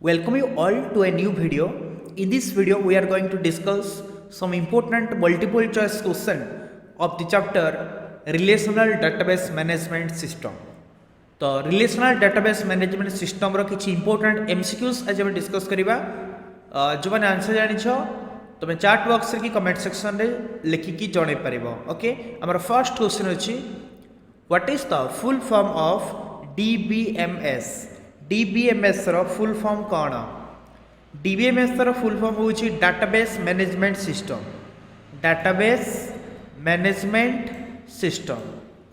Welcome you all to a new video. In this video, we are going to discuss some important multiple choice question of the chapter Relational Database Management System. तो relational database management system रो किछि important MCQs आज हम discuss करिबा जो माने answer जानि छ तुम चैट बॉक्स रे की कमेंट सेक्शन रे लिखि की जणे परिबो ओके हमर फर्स्ट क्वेश्चन अछि what is the full form of DBMS DBMS रो फुल फॉर्म कोन डीबीएमएस रो फुल फॉर्म होछि database management system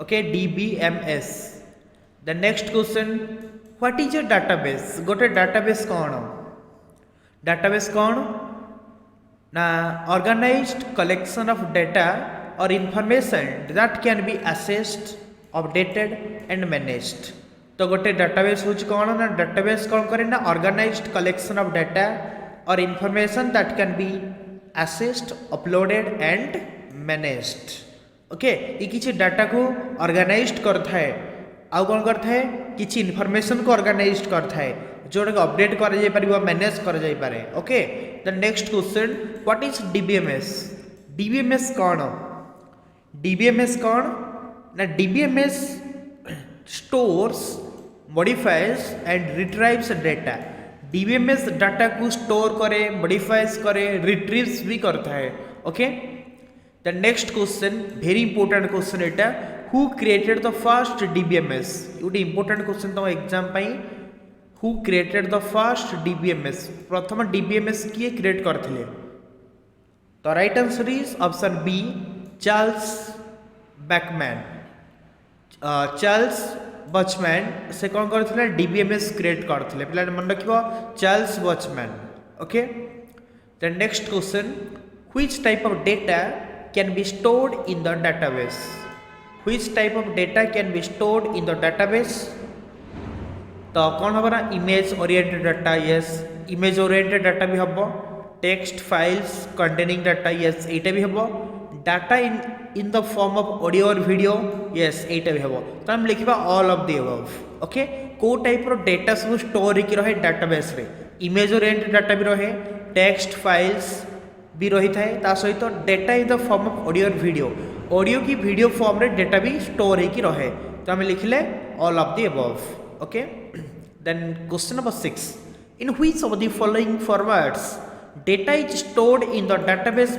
okay DBMS The next question, what is a database? गोटे database कौन? Database कौन? ना organized collection of data or information that can be accessed, updated and managed. तो गोटे database होची कौन ना database कौन करे ना organized collection of data or information that can be accessed, uploaded and managed. Okay, ये किसी डाटा को organized करता है आउ कौन करता है किसी इनफॉरमेशन को ऑर्गेनाइज करता है जोटा को अपडेट कर जाय परिबो मैनेज कर जाय पारे okay the next question what is DBMS कौन ना DBMS stores modifies and रिट्राइव्स data DBMS data को स्टोर करे मॉडिफाइज करे रिट्रीव्स भी करता है okay the next question very important question Etah who created the first DBMS ये important question तुम एग्जाम पाई who created the first DBMS प्रथम DBMS किए क्रिएट करथिले तो right answer is option B Charles Bachman से कौन करथिले DBMS क्रिएट करथिले पिला मन रखिबो Charles Bachman okay the next question which type of data can be stored in the database Which type of data can be stored in the database? तो कौन हम ना image oriented data yes image oriented data भी हम text files containing data yes एटा भी हम data in the form of audio और वीडियो यस एटा भी हम तो हम लिखिबा all of the above okay को टाइप रो डाटा सब स्टोर की रहे डाटाबेस रे इमेज ओरिएंटेड डाटा भी रहे टेक्स्ट फाइल्स भी रही थाए ता सहित data in the form of audio और ऑडियो की वीडियो फॉर्म रे डाटा भी स्टोर होकी रहे तो हमें लिखले all of the above okay then question number 6 in which of the following formats data is stored in the database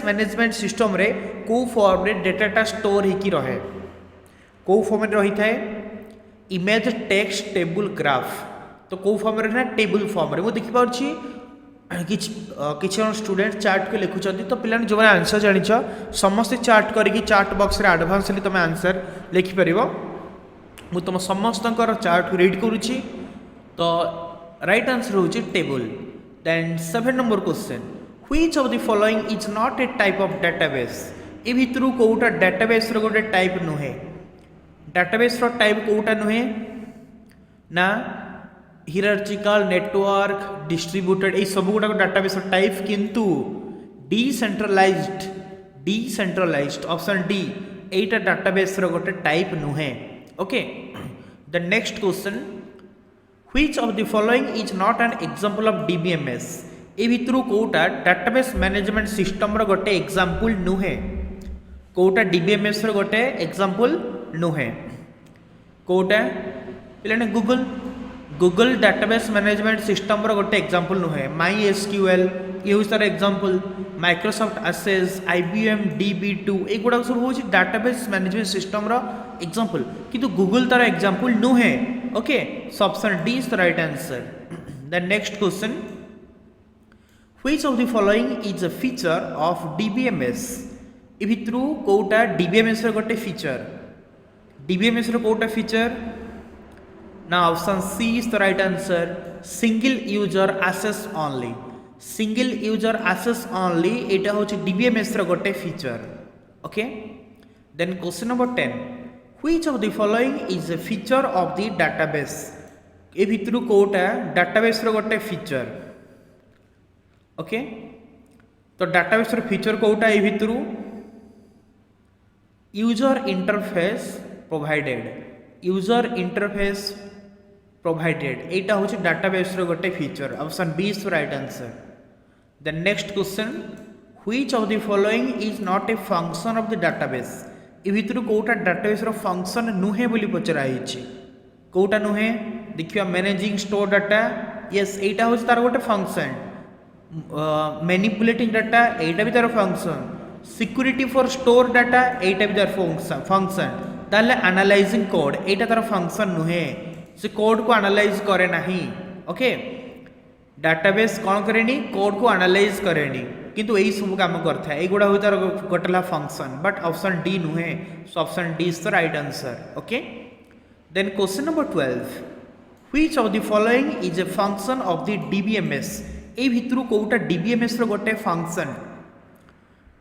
management system रे को फॉर्म रे डाटा स्टोर होकी रहे को फॉर्म रे रही थाए इमेज टेक्स्ट टेबल ग्राफ तो को फॉर्म रे ना टेबल फॉर्म रे मु देखि पाउछि किसी स्टूडेंट चार्ट को लिखुं तो पिला जो आंसर जानी समस्त चार्ट करके चार्ट बॉक्स रे एडवांस तुम आंसर लिखिपर मुझे तुम समस्त चार्ट को रीड करुच्ची तो राइट आंसर हूँ table then 7 number question which of the following is not a type of database ए भितर कोटा डेटाबेस रो गोटे टाइप नुहे डेटाबेस रो टाइप कोटा नुहे ना हिरार्चिकल नेटवर्क डिस्ट्रीब्यूटेड ये सब गुड़ा डाटाबेस टाइप किंतु डिसेंट्रलाइज्ड ऑप्शन डी एटा डाटाबेस रो गोटे टाइप नुहे okay the next question which of the following is not an example of DBMS ए भितर कोटा डाटाबेस मैनेजमेंट सिस्टम रो गोटे एग्जांपल नुहे कोटा डीबीएमएस रो गोटे एग्जांपल नुहे कोटा पिलाने गूगल डाटाबेस मैनेजमेंट सिस्टम रो गोटे एग्जांपल नुहे माई एसक्यूएल ये हूँ तार example Microsoft access IBM DB2 ये गुड़ा सब हूँ डाटाबेस मैनेजमेंट सिस्टम रो एग्जांपल किंतु गूगल तार एग्जांपल नुहे okay so option D is the right answer the next question which of the following is a feature of DBMS ए भितर कोटा DBMS रो गोटे फीचर DBMS रो कोटा फीचर ना option C is the right answer single user access only एटा होची डीबीएमएस रो गोटे feature okay then question number 10 which of the following is a feature of the database ए भितर कोटा डाटाबेस रो गोटे फीचर ओके तो डाटाबेस रो फीचर कोटा ए भितर यूजर इंटरफेस प्रोवाइडेड एटा हूँ डाटाबेस गोटे feature option B is right answer. The next question which of the following is not a function of the database ए भितर कोटा डाटाबेस रो फंक्शन नुहे बोली पचरा हिची कोटा नुहे देखियो मैनेजिंग स्टोर डाटा यस एटा हूँ तार गोटे फंक्शन मैनिपुलेटिंग डाटा एटा भी तार function security for store data एटा भी तार फंक्शन ताले एनालाइजिंग कोड एटा तार फंक्शन नुहे से कोड को एनालाइज करे नहीं ओके डाटाबेस कौन करेनी कोड को एनालाइज करेनी किंतु यही सब काम करता है एगुड़ा तार गोटेला फंक्शन बट ऑप्शन डी नुहे so option D is the right answer okay. Then question number 12 which of the following is a function of the DBMS ए भितर कोटा डीबीएमएस रो गोटे फंक्शन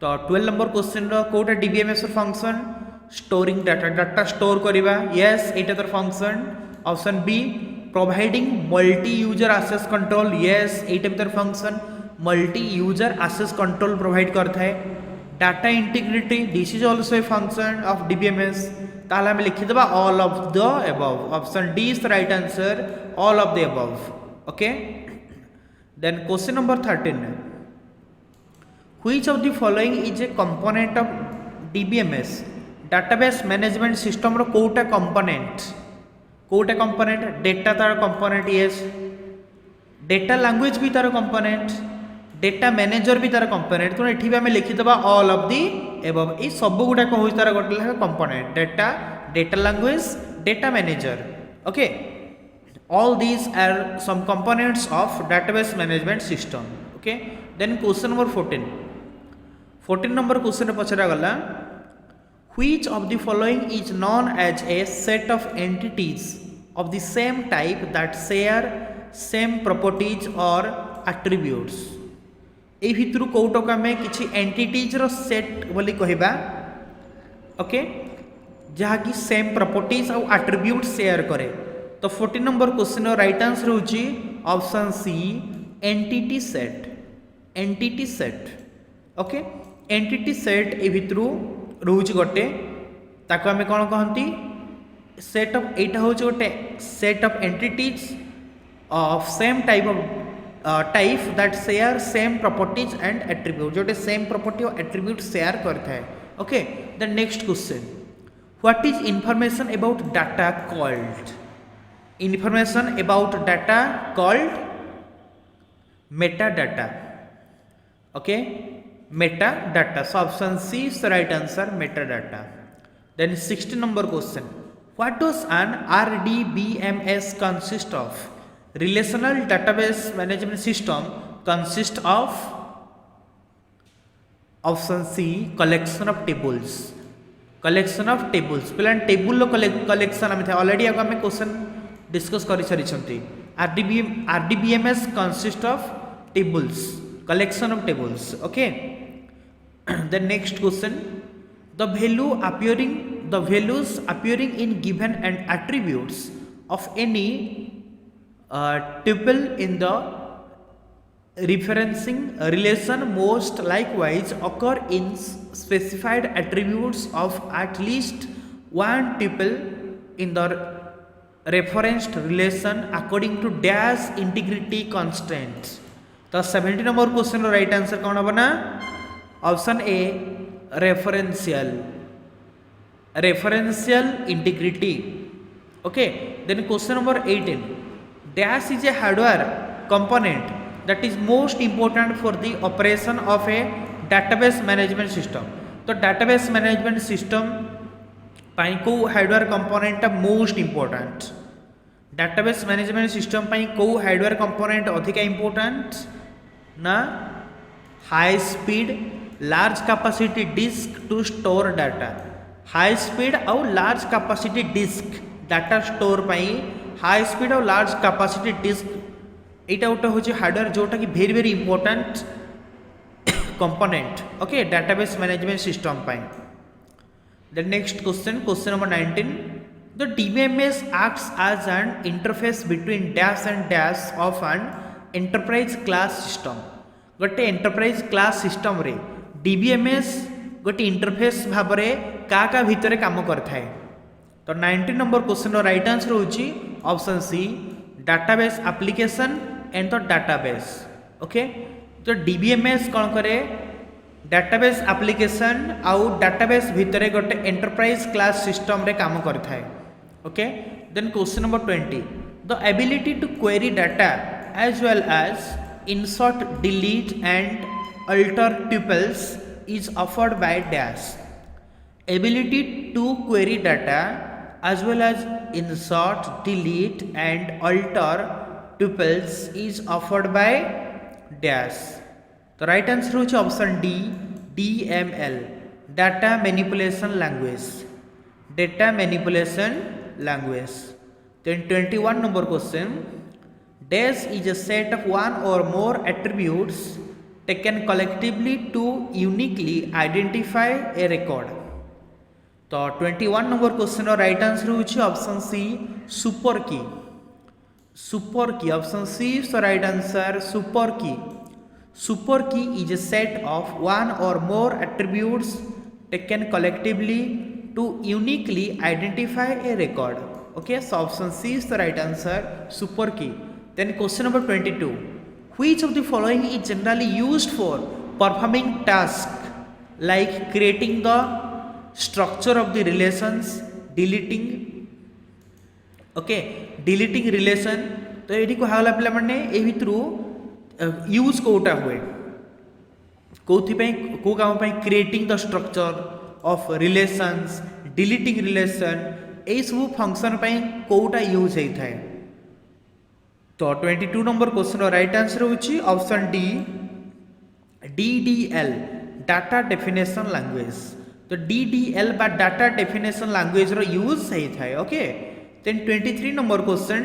तो 12 नंबर क्वेश्चन रो कोटा डीबीएमएस रो function storing data data store करिबा यस एटा तर function option B providing multi user access control yes एटा भी तर function multi user access control provide करता है data integrity this is also a function of DBMS ताला में लिखि देबा all of the above option D is the right answer all of the above okay. Then question number 13 which of the following is a component of DBMS database management system रो कोटा component data तार component yes data language भी तार component data manager भी तार component तो एठी भी हमें लिखि देबा ऑल ऑफ दी एबव ए सब गुडा को होई तार गोटे लेखा component data data language data manager okay all these are some components of database management system okay. Then question number 14 number question पचरा गला which of the following is known as a set of entities of the same type that share same properties or attributes ए भितर कोटक आम कि entities रो set बोली कहबा okay जहाँकि same properties और attribute share करे तो 14 नंबर क्वेश्चन राइट आंसर होची option C entity set okay entity set ए भितर रोच गोटे ताको आमे कौन कहती सेट ऑफ एटा हूँ गोटे set of entities of same type type that share same properties and attribute Jote same property और एट्रिब्यूट शेयर करता है okay. The next question what is information about data called information about data called Meta data okay metadata so option C is the right answer metadata। then 16 number question what does an RDBMS consist of relational database management system consist of option C collection of tables पिलान table लो collection आम already आगे आम question discuss कर सारी RDBMS consist of tables collection of tables okay। The next question the values appearing in given and attributes of any tuple in the referencing relation most likewise occur in specified attributes of at least one tuple in the referenced relation according to dash integrity constraints तो 70 number question right answer कौन हम ना option A referential integrity okay. Then question number 18 dash is a hardware component that is most important for the operation of a database management system तो database management system पाई को hardware component most important database management system पाई को hardware component अधिक important ना high speed large capacity disk to store data high speed और large capacity disk data store पाई high speed और लार्ज कैपेसिटी डिस्क यहाँ गोटे हूँ हार्डवेयर जोटा कि very very important component okay database management system पाई। The next question number 19 the DBMS acts as an interface between dash and dash of an enterprise class system गोटे enterprise class system रे DBMS गोटे interface भाव में का भितर काम करता है तो 19 नंबर क्वेश्चन राइट आंसर होची option C database application and the database. Okay, तो DBMS कौन करे database application आउ database भितरे गोटे enterprise class system रे काम करता है. Okay, then question number 20, the ability to query data as well as insert, delete and alter tuples is offered by dash. Ability to query data as well as insert, delete and alter tuples is offered by dash. The right answer is option D, DML, data manipulation language. Data manipulation language. Then 21 number question, dash is a set of one or more attributes taken collectively to uniquely identify a record. तो 21 number question right answer होछि option C, super key. Super key option C is the right answer. Super key. Super key is a set of one or more attributes taken collectively to uniquely identify a record. Okay, so option C is the right answer, super key. Then question number 22, which of the following is generally used for performing tasks like creating the structure of the relations, deleting. Okay, deleting relation. तो ये कहला पे मैंने ए भितर use Kota हुए को काम creating the structure of relations, deleting relation, यही सब फंक्शन कोटा यूज होता है. तो 22 नंबर क्वेश्चन राइट आंसर होची option D, DDL, data definition language. तो DDL बा डाटा डेफिनेशन लैंग्वेज रो यूज होता है. Okay, then 23 number question,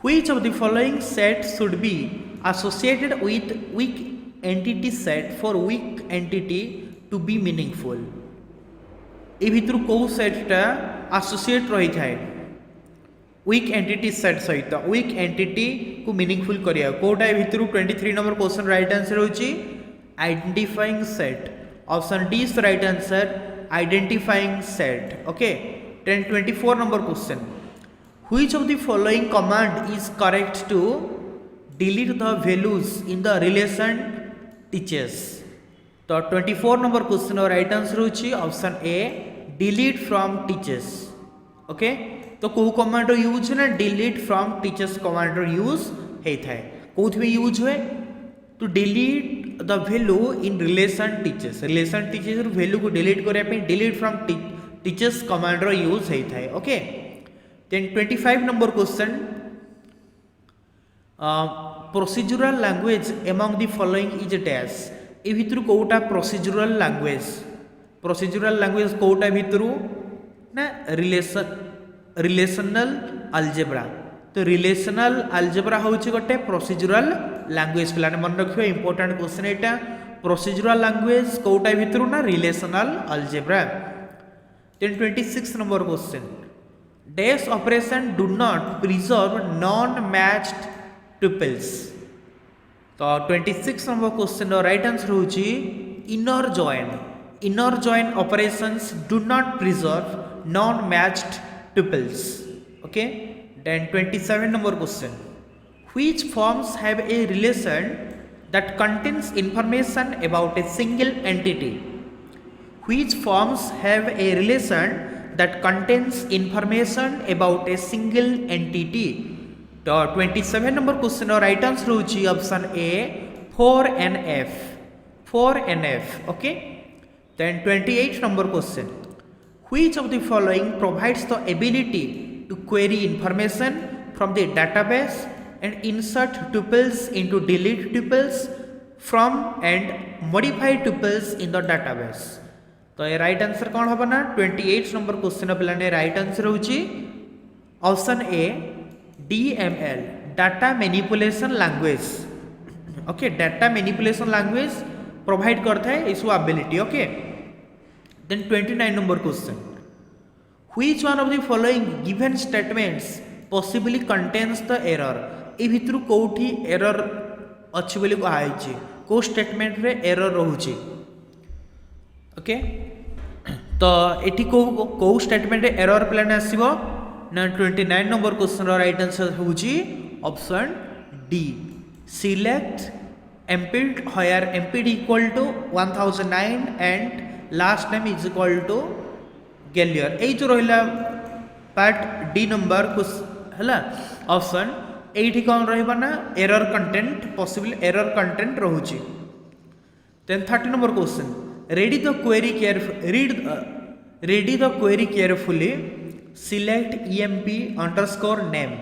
which of the following set should be associated with weak entity set for weak entity to be meaningful. ए भितर को सेटटा associate रही थाए weak entity set सहित weak entity को meaningful करिया कोटा भितर 23 नंबर क्वेश्चन राइट आंसर होची identifying set. Option D is the right answer, identifying set. Okay, 24 number question, which of the following command is correct to delete the values in the relation teachers. तो 24 number question और right answer होची option A, delete from teachers. Okay, तो को command use ना delete from teachers command use होता है. कौन use हुए to delete the value in relation teachers. Relation teachers value को डिलीट करने delete from teachers command use होता है. Okay, then 25 number question, procedural language among the following is dash. ए भितर कोटा प्रोसीजरल लैंग्वेज. प्रोसीजरल लैंग्वेज कोटा भितर ना रिलेशनल अलजेब्रा. तो रिलेशनल अलजेब्रा होची गोटे प्रोसीजरल लैंग्वेज. पिलाने मन रखियो इंपोर्टेंट क्वेश्चन एटा. प्रोसीजरल लैंग्वेज कोटा भितर ना relational algebra. Then 26 number question, dash operation do not preserve non matched tuples. तो 26 नंबर क्वेश्चन राइट आंसर होची inner join. Inner join operations do not preserve non matched tuples. Okay, then 27 number question, which forms have a relation that contains information about a single entity. Which forms have a relation that contains information about a single entity. तो 27 number question और right answer होची option A, 4NF. 4NF. Okay, then 28 number question, which of the following provides the ability to query information from the database and insert tuples into delete tuples from and modify tuples in the database. तो ये right answer कौन होगा ना 28 number question पे right answer होची option A, DML, data manipulation language. Okay, data manipulation language provide करता है इस ability. Okay, then 29 number question, which one of the following given statements possibly contains the error. ए भितर कोठी error अच्छी बोली कहाई को स्टेटमेंट रे एरर रहउची. ओके, तो एठी को स्टेटमेंट एरर प्लान आसीबो ना 29 नंबर क्वेश्चन राइट आंसर होची option D select empid where empid equal to 1009 and last name is equal to Gallier ए जो रहिला पार्ट डी नंबर हला ऑप्शन एठी कौन रहिबा ना error content possible error content रहूची। Then 30 number question ready the query carefully select emp underscore name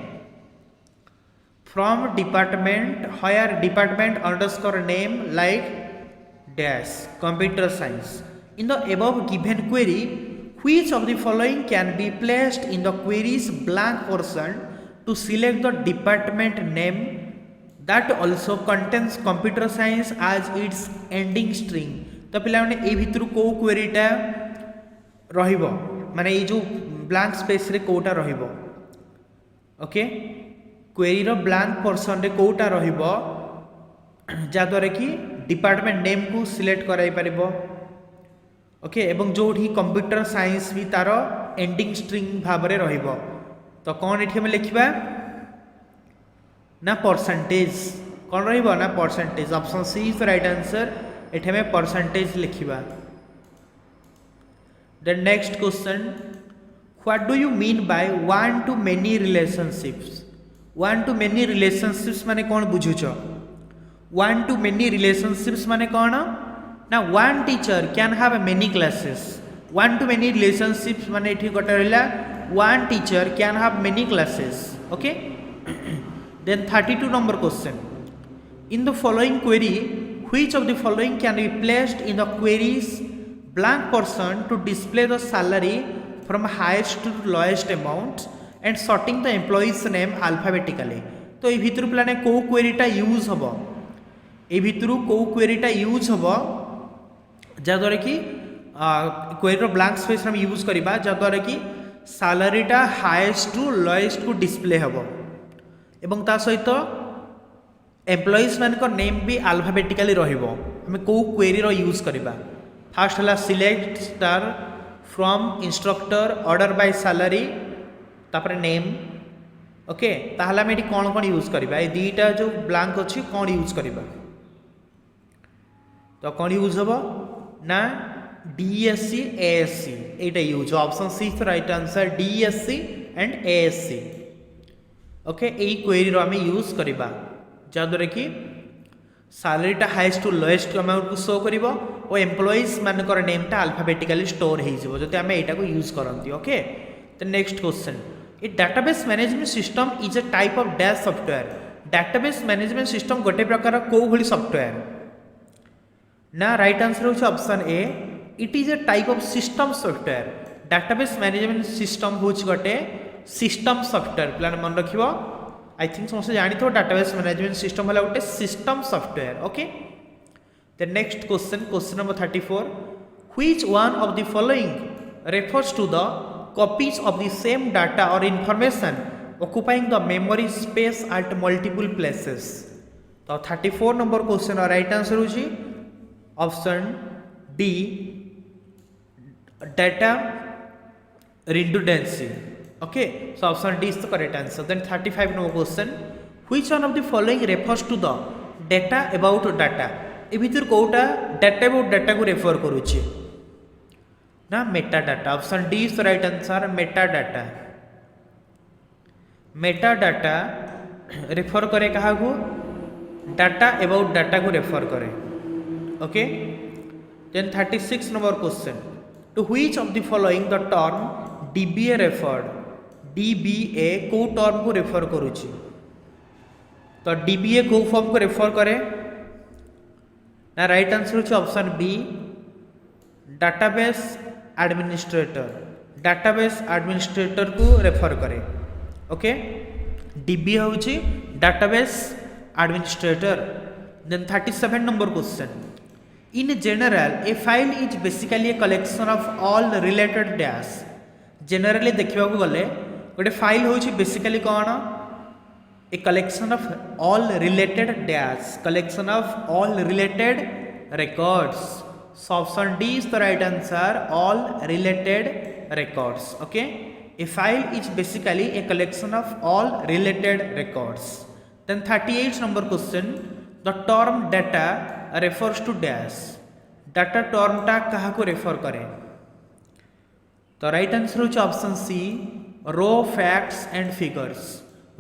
from department higher department underscore name like dash computer science in the above given query which of the following can be placed in the query's blank portion to select the department name that also contains computer science as its ending string। तो पिला माने ए भितरु को क्वेरीटा रहिबो माने ए जो blank space रे कोटा रहिबो ओके क्वेरी रो ब्लैंक पोर्शन रे कोटा रहिबो जा द्वारा कि डिपार्टमेंट नेम को सिलेक्ट कराई परिबो ओके एवं जोठी कंप्यूटर साइंस भी तार एंडिंग स्ट्रिंग भाव रे रहिबो। तो कौन एठी हम लिखिबा ना परसेंटेज कौन रहिबो ना percentage option C is the right answer एठे में परसेंटेज लिखिबा। The next question what do you mean by one to many relationships. One to many relationships माने कौन बुझुछ वन टू मेनी रिलेशनशिप्स माने कौन ना one teacher can have many classes one to many relationships माने एठी गोटे रहला one teacher can have many classes okay. Then 32 number question in the following query which of the following can be placed in the query's blank portion to display the salary from highest to lowest amount and sorting the employees name alphabetically। तो ए भितरु प्लाने को क्वेरीटा use हबो ए भितरु को क्वेरीटा use हबो जा द्वारा कि query रो blank space हम यूज करबा जा द्वारा कि सैलरीटा हाईएस्ट टू लोएस्ट को डिस्प्ले हबो एवं ता सहित एम्प्लॉइज मान नेम भी आल्फाबेटिकली रहिबो। हमें को क्वेरी रो यूज करबा फास्ट हला select star from instructor order by salary तापर नेम ओके ताहला में कौन कौन यूज करबा ए दीटा जो ब्लैंक अछि कौन यूज करबा तो कौन यूज हबो ना डीएससी एएससी एटा use option C is the right answer DSC and ASC okay ए क्वेरी रो हमें यूज करबा जहाँद्वारा कि सैलरीटा हाईएस्ट टू लोएस्ट अमाउंट को शो करिवो और एम्प्लॉइज मानकर नेमटा अल्फाबेटिकली स्टोर हो जिवो जति आमे एटा को यूज करंती okay. The next question a database management system is a type of dash software. Database management system गोटे प्रकार को भली सॉफ्टवेयर ना राइट आंसर होछ option A it is a type of system software. Database management system होछ गोटे system software plan मन रखिबो I think समस्त जानी थो डाटाबेस मैनेजमेंट सिस्टम वाला गोटे system software okay. The next question number 34 which one of the following refers to the copies of the same data और information occupying the memory space at multiple places. तो 34 number question और right answer होची option D data redundancy okay so option D is the correct answer। then 35 number question which one of the following refers to the data about data ए भितर कोटा data about data को refer करूची ना meta data option D is the right answer meta data. Meta data refer करे कहा को data about data को रेफर करे okay. Then 36 number question to which of the following the term DBA referred DBA को term को refer करूची तो DBA को फॉर्म को रेफर करे ना राइट आंसर होची option B database administrator. Database administrator को रेफर करे ओके डीबीए होची database administrator. Then 37 number question in general a file is basically a collection of all related dash. Generally देखा गले गोटे फाइल होची बेसिकली कौन a collection of all related dash collection of all related records so option D is the right answer all related records okay A file is basically a collection of all related records. Then 38 number question, the term data refers to dash. Data term टा कहा को refer करे? तो right answer होची option C, raw facts and figures.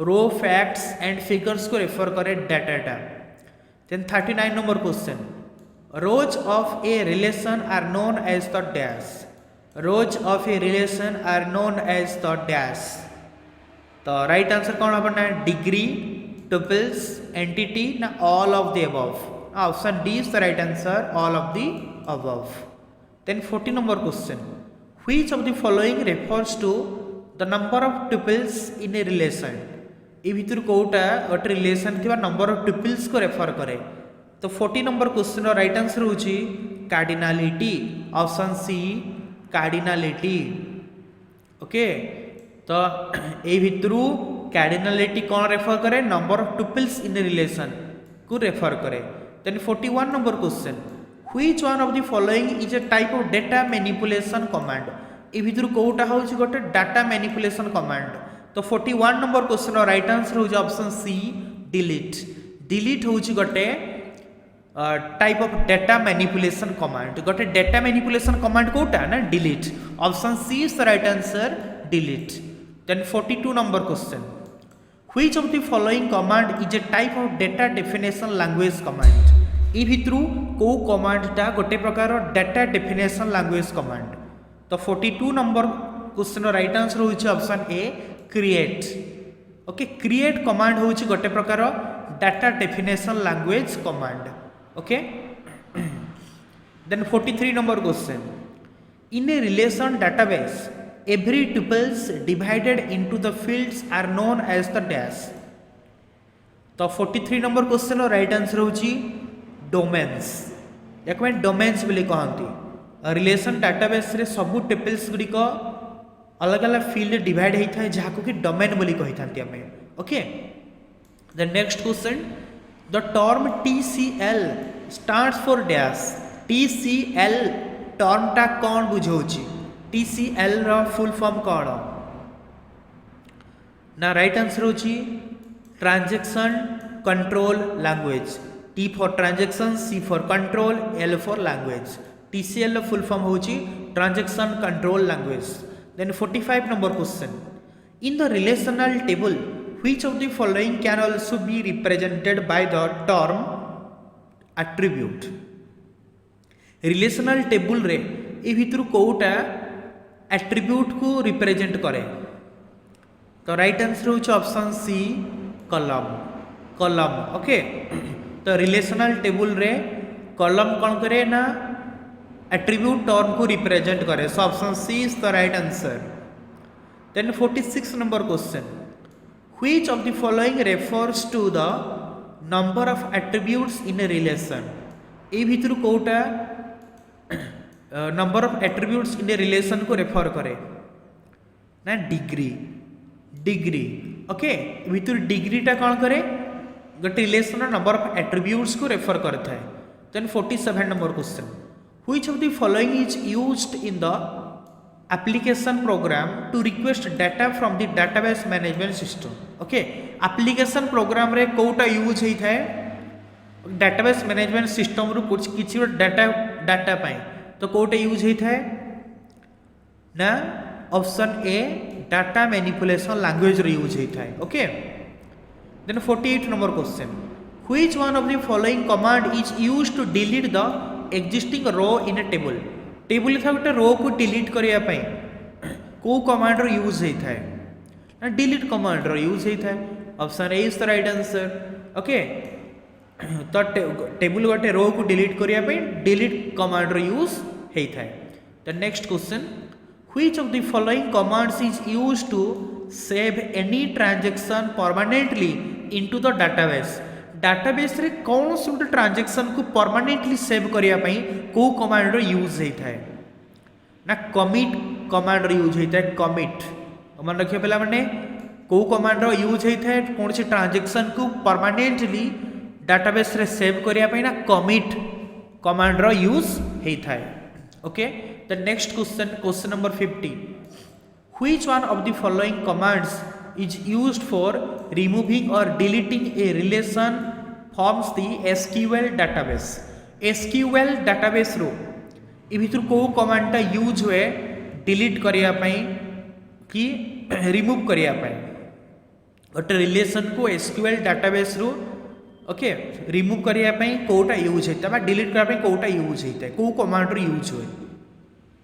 Raw facts and figures को refer करे data टा. Then 39 number question, rows of a relation are known as the dash. rows of a relation are known as the dash. तो right answer कौन होगा ना? Degree, tuples, entity ना all of the above. Option D is the right answer, all of the above. Then 40 number question, which of the following refers to the number of tuples in a relation. ए भितर कोटा गोटे relation थिबा number of tuples को refer करे. तो 40 number question right answer होची cardinality. Option C, cardinality. Okay, तो ए भितरु कार्डिनालिटी कौन रेफर करे? Number of tuples in relation को रेफर करे. Then 41 number question, which one of the following is a type of data manipulation command. ए भितरु कोटा होची गोटे डाटा मैनिपुलेशन कमांड. तो 41 नंबर क्वेश्चन राइट आंसर होची ऑप्शन सी, डिलीट. डिलीट होची गोटे type of data manipulation command. गोटे डेटा मैनिपुलेशन कमांड कोटा ना? Delete. Option C is the right answer, delete. Then 42 number question, which of the following command is a type of data definition language command. ए भितरु को कमांडटा गोटे प्रकार data definition language command. तो 42 number question right answer होची option A, create. Okay, create command होची गोटे प्रकार data definition language command. Okay, then 43 number question, in a relation database every tuples divided into the fields are known as the dash. तो 43 number question right answer होची domains. या मैं domains बोली कहती. Relation database रे सब tuples गुड़िक अलग अलग फील्ड डिवाइड होता है जहाँ कि डोमेन बोली कही था आम. Okay, the next question, the term TCL stands for dash. TCL term टा कौन बुझाऊची? TCL रा फुल फॉर्म कौन ना? राइट आंसर होची transaction control language. T for transaction, C for control, L for language. TCL full form होची transaction control language. Then 45 number question, in the relational table which of the following can also be represented by the term attribute. Relational table रे ए भितर कोटा attribute को represent करे. तो right answer होची option C, column. Column. Okay, तो relational table रे कॉलम कौन करे ना? एट्रीब्यूट टर्म को रिप्रेजेंट करे. So option C is the right answer. Then 46 number question, which of the following refers to the number of attributes in a relation. ए भितर कोटा number of attributes in a relation को refer करे ना? Degree. Degree. Okay, भितर डिग्रीटा कौन करे? गोटे रिलेशन नंबर ऑफ एट्रीब्यूट्स को रेफर करता है. Then 47 number question, which of the following is used in the application program to request data from the database management system. Okay, application program रे Kota use होता है डाटाबेस मैनेजमेंट सिस्टम रु कुछ किसी data पाए. तो कोटा यूज होता है ना? Option A, data manipulation language रे यूज होता है. Okay, then 48 number question, which one of the following command is used to delete the existing row in a table. Table था गोटे रो को डिलीट करने को कमांड रो यूज होता है ना? डिलीट कमांड रो यूज होता है. Option A is the right answer. Okay, तो टेबल गोटे रो को डिलीट करने डिलीट कमांड रो यूज होता है. The next question, which of the following commands is used to save any transaction permanently into the database. Database रे कौन से गोटे ट्रांजैक्शन को परमानेंटली सेव करने को कमांड यूज होता है ना? कमिट कमांड यूज होता है. कमिट मन रखिए पे मैंने को कमांड यूज होता है कौन से ट्रांजैक्शन को परमानेंटली डाटाबेस रे सेव करने ना? कमिट कमांड यूज होता है. Okay, the next question, question number 50, Which one of the following commands is used for removing or deleting a relation forms the SQL database? SQL database रो ए भितर को command टा use हुए delete करिया पई कि remove करिया पई गोटे रिलेशन को SQL database रो ओके रिमूव करिया पई कोटा यूज हेता बा डिलीट करिया पई कोटा यूज हेता को कमांड रो यूज हुए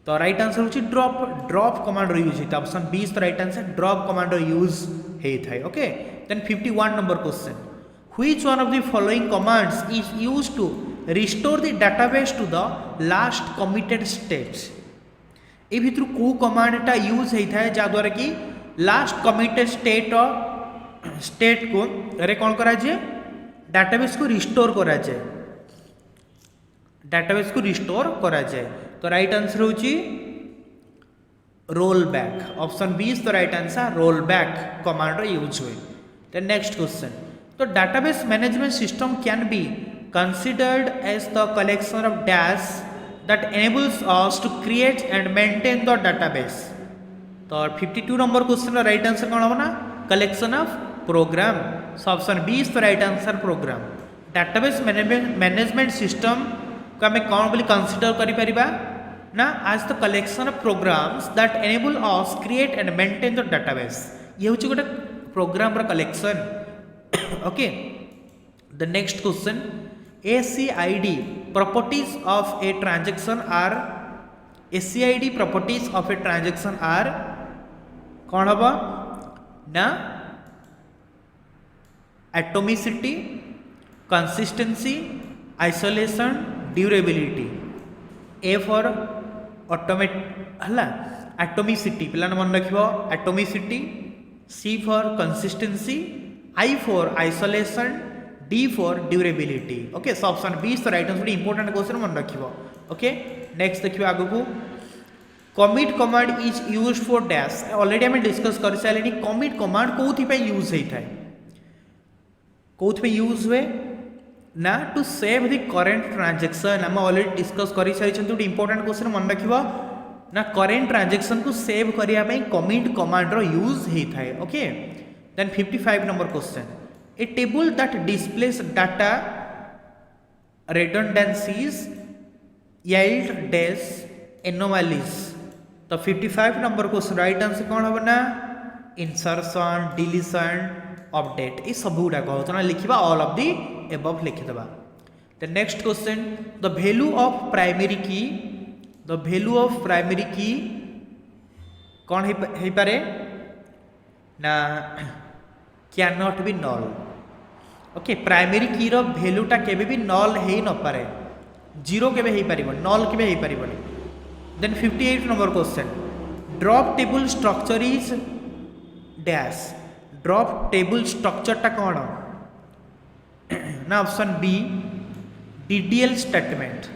तो राइट आंसर होची ड्रॉप कमांड यूज होता ऑप्शन 20 तो right answer drop command use होता है okay then 51 number question which one of the following commands is used to restore the database to the last committed state ए भितर को कमांडटा use होता है जा द्वारा कि लास्ट कमिटेड स्टेट को रे कौन करा जाए डाटाबेस को रिस्टोर करा जाए डाटाबेस को रिस्टोर करा जाए तो राइट आंसर होची रोल बैक ऑप्शन 20 तो right answer roll back command use हुए देन नेक्स्ट क्वेश्चन तो database management system can be considered as the collection of dash that enables us to create and maintain the database तो 52 number question का right answer कौन होना collection of program so option 20 तो right answer program database management system को आम कौन बोली consider करिपरिबा ना आज the collection of programs that enable us create and maintain the database ये होची गोटे प्रोग्राम रा collection okay the next question ACID properties of a transaction are ACID properties of a transaction are कौन हबा ना atomicity consistency isolation durability A for automate हला atomicity पिला मन रखिबो atomicity C for consistency I for isolation D for durability okay so option 20 तो right answer important question मन रखिबो okay next देखिबो आगु को commit command is used for dash already हमें discuss कर सारे कमिट कमांड कोथि पे यूज होता है कोथि पे यूज हुए ना to save the current transaction हम ऑलरेडी डिस्कस कर सारी गोटे इंपोर्टेंट क्वेश्चन मन रखिबो ना करेंट ट्रांजैक्शन को सेव करिया पई कमिट कमांड रो यूज होता है okay then 55 number question a table that displays data redundancies yield dash anomalies तो 55 नंबर क्वेश्चन राइट आंसर कौन हम ना इंसर्शन डिलीशन अपडेट ये सब गुड़ा कहना लिखा ऑल ऑफ दी एबव लिखिदेबा the next question the value of primary key the value of primary key कौन है पारे ना can not be null okay primary key रो वैल्यूटा केबे भी नल है न पारे जीरो केबे है पारिबो नल केबे है पारिबो then 58 number question drop table structure is dash drop table structure टा कौन ना option B DDL statement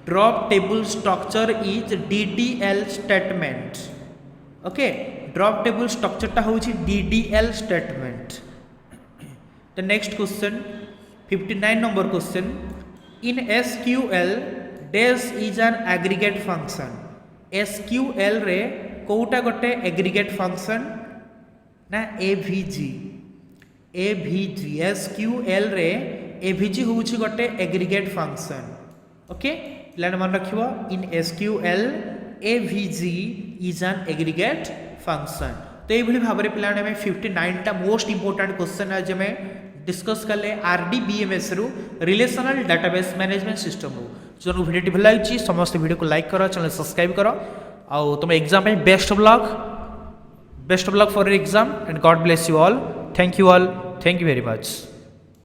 drop table structure is DDL statement okay drop table structure टा होची DDL statement the next question 59 number question in SQL dash is an aggregate function SQL रे कोटा गोटे aggregate function ना AVG SQL रे AVG होउछि गोटे aggregate function okay line मन रखिबो इन SQL AVG is an aggregate function तो ये भली भाबरे पिला ने 59 टा मोस्ट इंपोर्टेंट क्वेश्चन आज में डिस्कस करले RDBMS रु रिलेशनल डाटाबेस मैनेजमेंट सिस्टम रु जो वीडियो भल लगी समस्त वीडियो को लाइक करो चैनल सब्सक्राइब करो आउ तुम एग्जाम में best of luck for your exam and God bless you all thank you very much.